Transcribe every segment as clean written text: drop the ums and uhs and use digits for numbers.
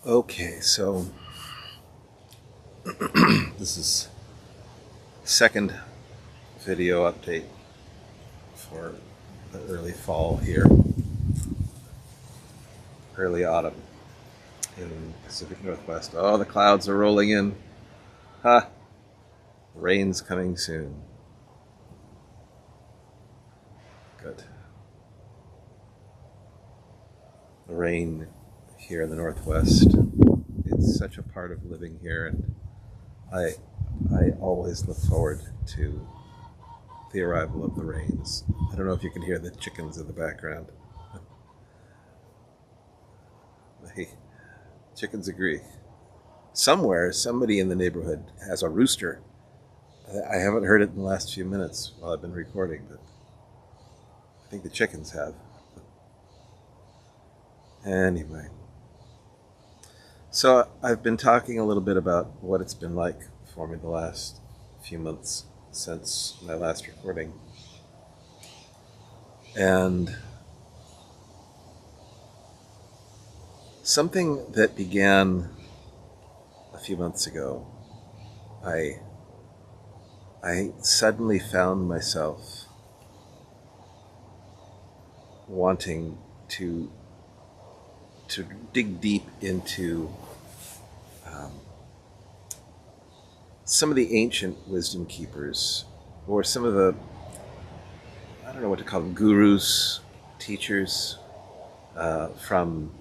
Okay, so this is second video update for the early fall here, early autumn in the Pacific Northwest. Oh, the clouds are rolling in. Ha! Rain's coming soon. Good. The rain here in the Northwest, it's such a part of living here, and I I always look forward to the arrival of the rains. I don't know if you can hear the chickens in the background. The chickens agree. Somewhere, somebody in the neighborhood has a rooster. I haven't heard it in the last few minutes while I've been recording, but I think the chickens have. Anyway, so I've been talking a little bit about what it's been like for me the last few months since my last recording. And something that began a few months ago, I suddenly found myself wanting to dig deep into some of the ancient wisdom keepers, or some of the, I don't know what to call them, gurus, teachers from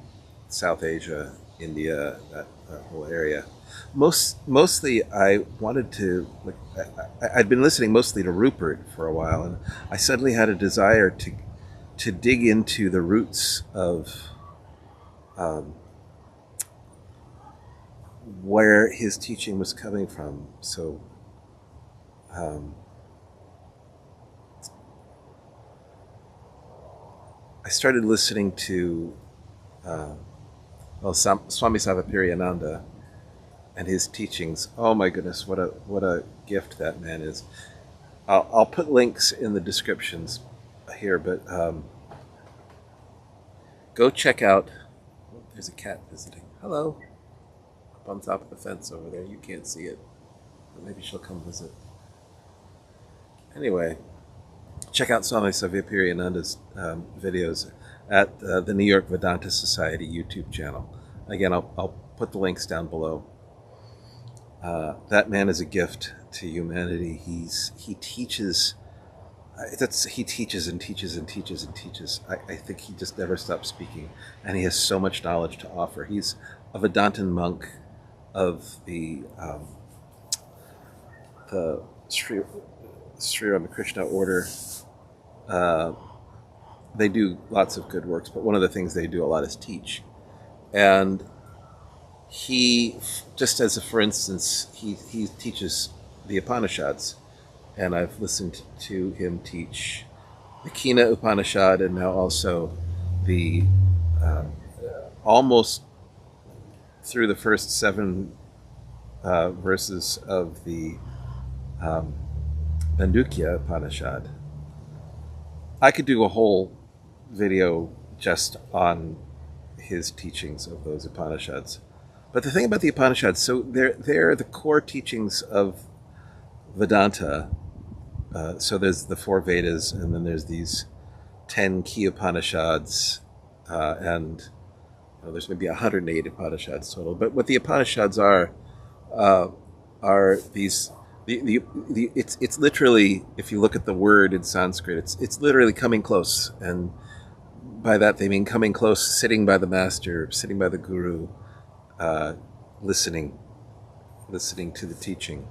South Asia, India, that whole area. Mostly, I wanted to. I'd been listening mostly to Rupert for a while, and I suddenly had a desire to dig into the roots of where his teaching was coming from. So, I started listening to Swami Sarvapriyananda and his teachings. Oh my goodness, what a gift that man is. I'll put links in the descriptions here, but go check out. Oh, there's a cat visiting. Hello. Up on top of the fence over there. You can't see it, but maybe she'll come visit. Anyway, check out Swami Sarvapriyananda's videos at the New York Vedanta Society YouTube channel. Again, I'll put the links down below. That man is a gift to humanity. He teaches. He teaches and teaches and teaches and teaches. I think he just never stops speaking, and he has so much knowledge to offer. He's a Vedantan monk of the Sri Ramakrishna order. They do lots of good works, but one of the things they do a lot is teach. And he, just as a for instance, he teaches the Upanishads, and I've listened to him teach the Kina Upanishad, and now also the almost through the first 7 verses of the Mandukya Upanishad. I could do a whole video just on his teachings of those Upanishads. But the thing about the Upanishads, so they're the core teachings of Vedanta. So there's the 4 Vedas, and then there's these 10 key Upanishads, and there's maybe 108 Upanishads total. But what the Upanishads are these. It's literally, if you look at the word in Sanskrit, it's literally coming close, and by that they mean coming close, sitting by the master, sitting by the guru, listening to the teaching.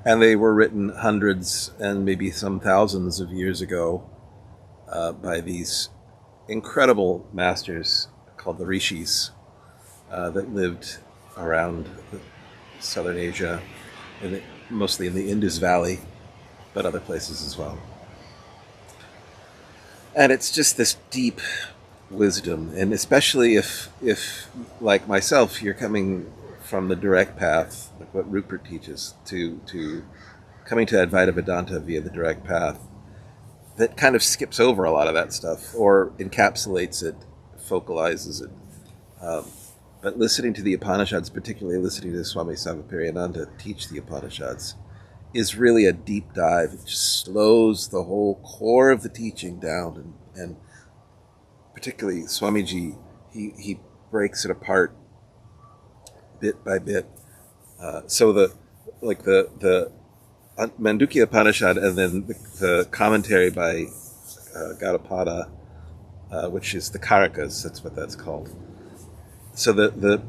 And they were written hundreds and maybe some thousands of years ago by these incredible masters called the rishis that lived around southern Asia, mostly in the Indus Valley, but other places as well. And it's just this deep wisdom, and especially if like myself, you're coming from the direct path, like what Rupert teaches, to coming to Advaita Vedanta via the direct path, that kind of skips over a lot of that stuff, or encapsulates it, focalizes it. But listening to the Upanishads, particularly listening to Swami Sarvapriyananda teach the Upanishads, is really a deep dive. It just slows the whole core of the teaching down, and particularly Swamiji, he breaks it apart bit by bit. So the Mandukya Upanishad, and then the commentary by Gaudapada, which is the Karakas. That's what that's called. So the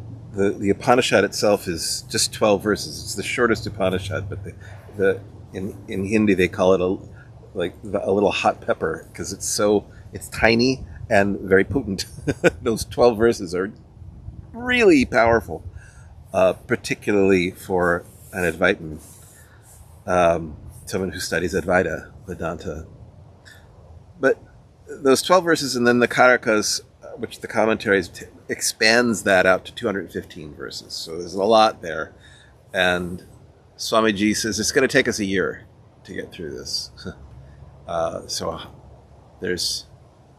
Upanishad itself is just 12 verses. It's the shortest Upanishad, but in Hindi they call it a little hot pepper, because it's tiny and very potent. Those 12 verses are really powerful, particularly for an Advaitin, someone who studies Advaita, Vedanta. But those 12 verses, and then the Karakas, which the commentaries expands that out to 215 verses. So there's a lot there. And Swamiji says it's going to take us a year to get through this. So there's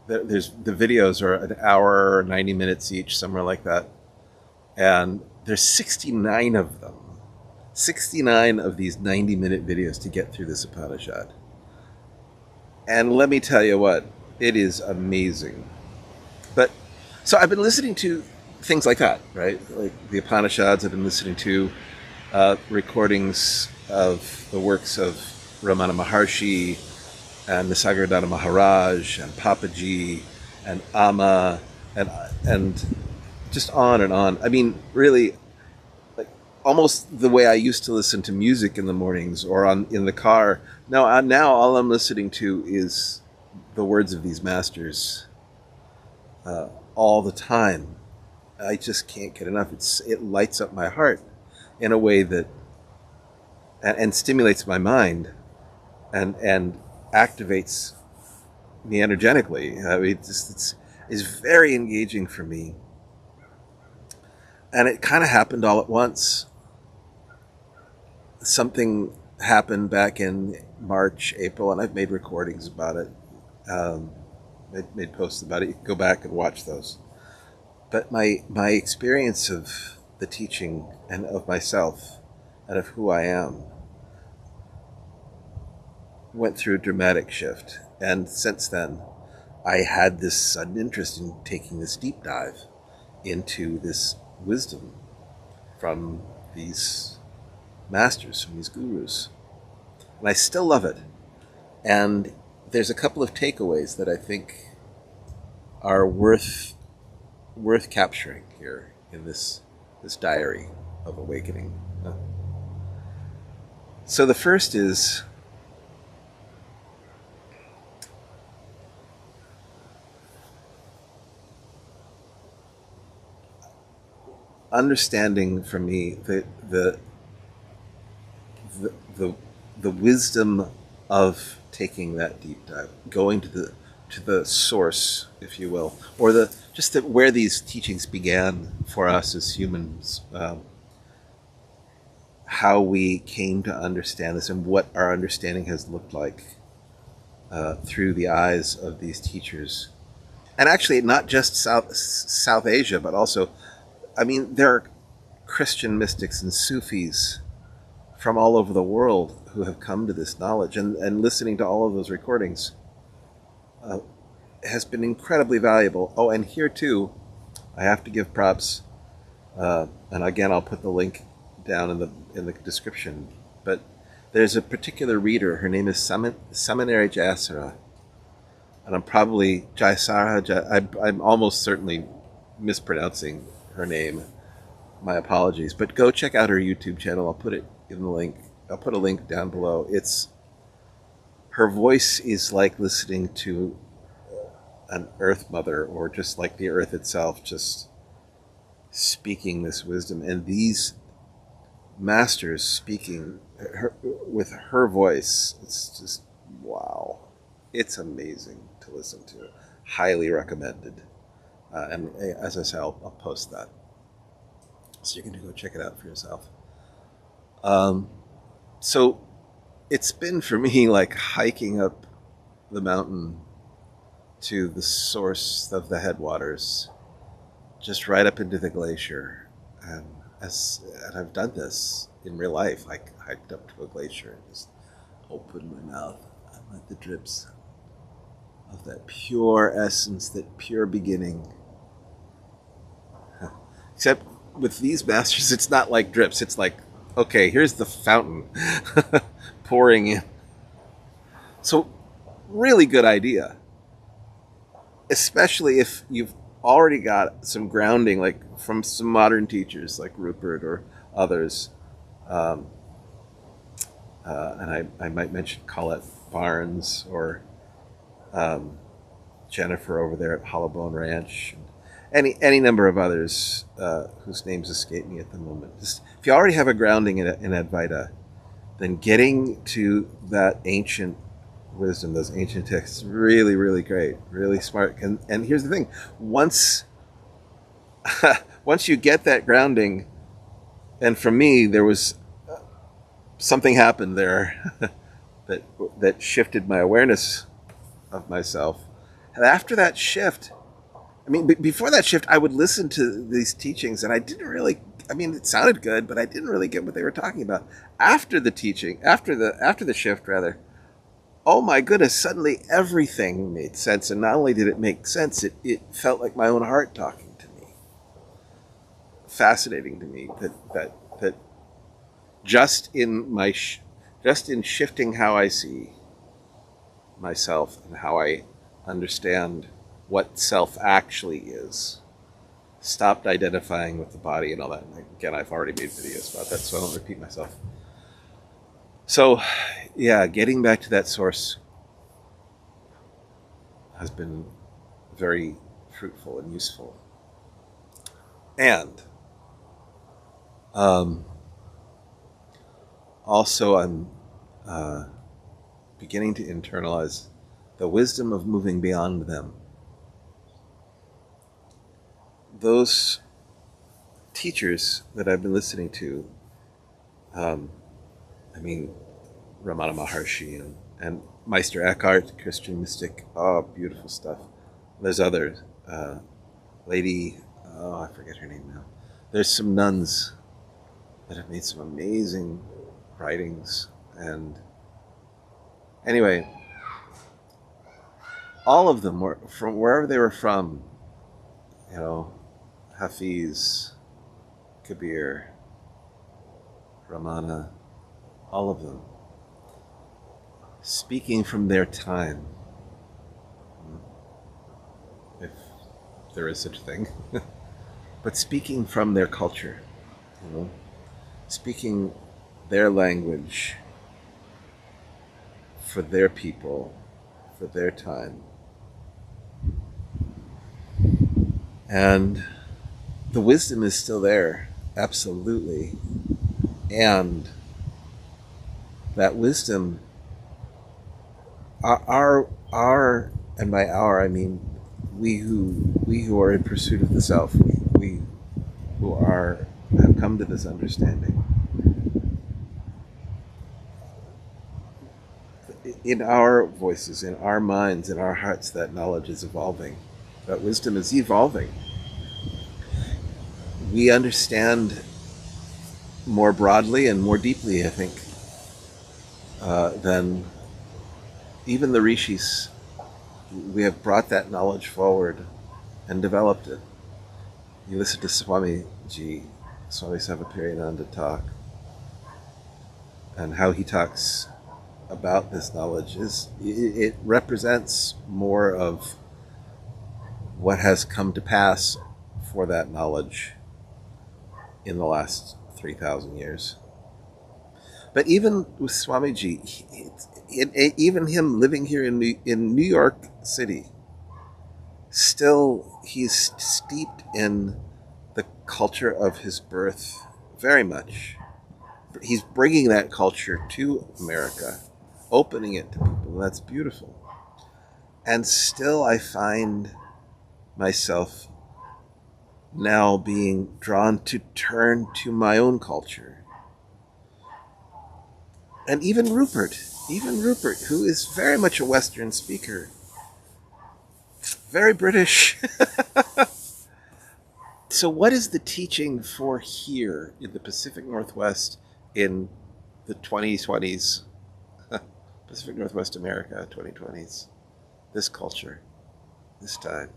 the videos are an hour or 90 minutes each, somewhere like that. And there's 69 of them. 69 of these 90-minute videos to get through this Upanishad. And let me tell you what, it is amazing. But so I've been listening to things like that, right? Like the Upanishads. I've been listening to recordings of the works of Ramana Maharshi and Nisargadatta Maharaj and Papaji and Amma and just on and on. I mean, really, like almost the way I used to listen to music in the mornings or in the car. Now all I'm listening to is the words of these masters all the time. I just can't get enough. It lights up my heart in a way that and stimulates my mind and activates me energetically. I mean, it's very engaging for me. And it kind of happened all at once. Something happened back in March, April, and I've made recordings about it. Made posts about it. You can go back and watch those. But my experience of the teaching and of myself and of who I am went through a dramatic shift. And since then, I had this sudden interest in taking this deep dive into this wisdom from these masters, from these gurus. And I still love it. And there's a couple of takeaways that I think are worth capturing here in this diary of awakening. So the first is understanding for me the wisdom of taking that deep dive, going to the source, if you will, or where these teachings began for us as humans, how we came to understand this and what our understanding has looked like through the eyes of these teachers. And actually not just South Asia, but also, I mean, there are Christian mystics and Sufis from all over the world who have come to this knowledge, and listening to all of those recordings has been incredibly valuable. Oh, and here too, I have to give props, and again, I'll put the link down in the description. But there's a particular reader. Her name is Sameneri Jayasara, and I'm probably I'm almost certainly mispronouncing her name. My apologies, but go check out her YouTube channel. I'll put it in the link. I'll put a link down below. Her voice is like listening to an earth mother, or just like the earth itself, just speaking this wisdom. And these masters speaking with her voice, it's just, wow. It's amazing to listen to. Highly recommended. And as I say, I'll post that, so you can go check it out for yourself. So it's been for me like hiking up the mountain to the source of the headwaters, just right up into the glacier. And I've done this in real life. I hiked up to a glacier and just opened my mouth and let the drips of that pure essence, that pure beginning. Except with these masters, it's not like drips. It's like, okay, here's the fountain pouring in. So, really good idea. Especially if you've already got some grounding, like from some modern teachers like Rupert or others. And I might mention Colette Barnes or Jennifer over there at Hollowbone Ranch. Any number of others whose names escape me at the moment. Just, if you already have a grounding in Advaita, then getting to that ancient wisdom, those ancient texts, really, really great, really smart. And here's the thing: once you get that grounding, and for me, there was something happened there that shifted my awareness of myself. And after that shift, I mean, before that shift, I would listen to these teachings, and I didn't really. I mean, it sounded good, but I didn't really get what they were talking about. After the teaching, after the shift, rather, oh my goodness! Suddenly, everything made sense, and not only did it make sense, it felt like my own heart talking to me. Fascinating to me that just in shifting how I see myself and how I understand what self actually is, stopped identifying with the body and all that. And again, I've already made videos about that, so I won't repeat myself. So, yeah, getting back to that source has been very fruitful and useful. And also I'm beginning to internalize the wisdom of moving beyond them. Those teachers that I've been listening to, I mean, Ramana Maharshi and Meister Eckhart, Christian mystic, oh, beautiful stuff. There's others. Lady, I forget her name now. There's some nuns that have made some amazing writings. And anyway, all of them were from wherever they were from, you know, Hafiz, Kabir, Ramana, all of them, speaking from their time, if there is such a thing, but speaking from their culture, you know, speaking their language for their people, for their time. And the wisdom is still there, absolutely. And that wisdom, our and by our I mean we who are in pursuit of the self, we who have come to this understanding. In our voices, in our minds, in our hearts, that knowledge is evolving. That wisdom is evolving. We understand more broadly and more deeply, I think, than even the rishis. We have brought that knowledge forward and developed it. You listen to Swami Sarvapriyananda talk, and how he talks about this knowledge it represents more of what has come to pass for that knowledge in the last 3,000 years. But even with Swamiji, even him living here in New York City, still he's steeped in the culture of his birth very much. He's bringing that culture to America, opening it to people, and that's beautiful. And still I find myself now being drawn to turn to my own culture. And even Rupert, who is very much a Western speaker, very British, So what is the teaching for here in the Pacific Northwest in the 2020s, Pacific Northwest America, 2020s, this culture, this time?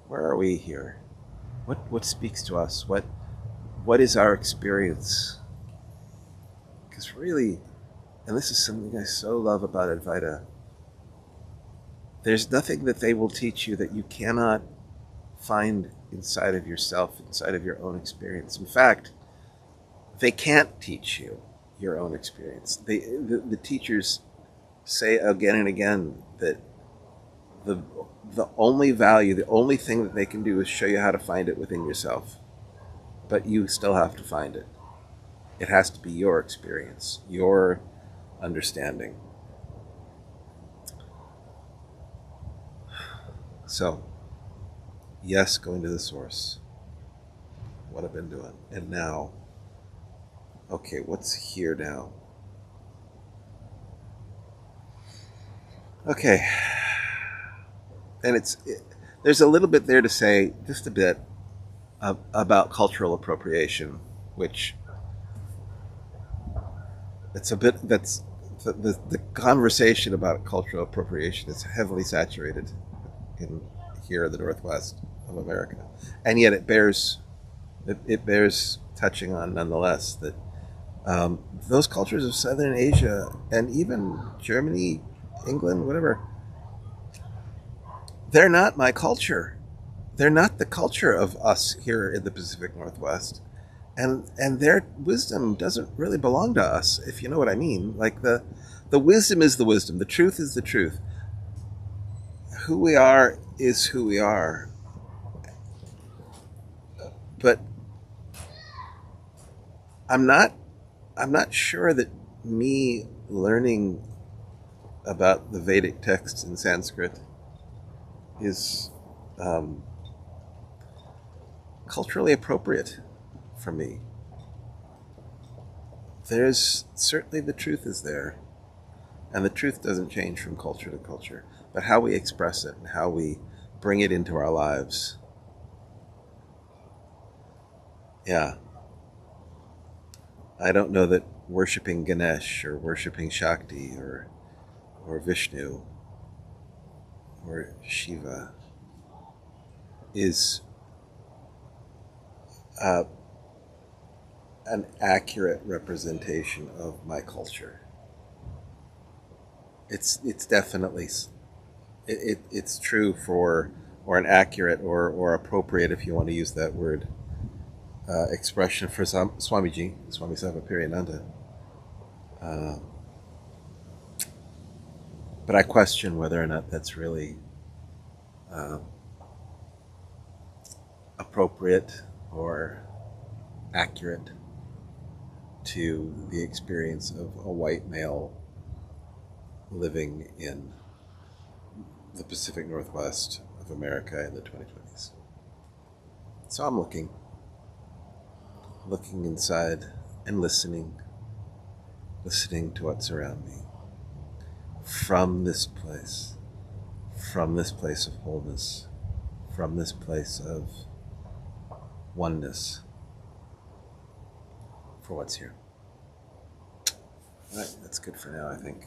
Where are we here? What speaks to us? What is our experience? Because really, and this is something I so love about Advaita, there's nothing that they will teach you that you cannot find inside of yourself, inside of your own experience. In fact, they can't teach you your own experience. The teachers say again and again that the only value, the only thing that they can do is show you how to find it within yourself. But you still have to find it. It has to be your experience, your understanding. So, yes, going to the source. What I've been doing. And now, okay, what's here now? Okay. And there's a little bit there to say, just a bit, about cultural appropriation, which it's a bit, that's the conversation about cultural appropriation is heavily saturated here in the Northwest of America, and yet it bears touching on nonetheless that those cultures of Southern Asia and even Germany, England, whatever, they're not my culture. They're not the culture of us here in the Pacific Northwest, and their wisdom doesn't really belong to us, if you know what I mean. Like the wisdom is the wisdom, the truth is the truth. Who we are is who we are. But I'm not sure that me learning about the Vedic texts in Sanskrit is culturally appropriate for me. There's certainly, the truth is there, and the truth doesn't change from culture to culture, but how we express it and how we bring it into our lives. Yeah. I don't know that worshiping Ganesh or worshiping Shakti or Vishnu or Shiva is an accurate representation of my culture. It's definitely it's true for, or an accurate or appropriate, if you want to use that word, expression for Swami Sarvapriyananda. But I question whether or not that's really appropriate or accurate to the experience of a white male living in the Pacific Northwest of America in the 2020s. So I'm looking inside and listening to what's around me from this place of wholeness, from this place of oneness for what's here. All right, that's good for now, I think.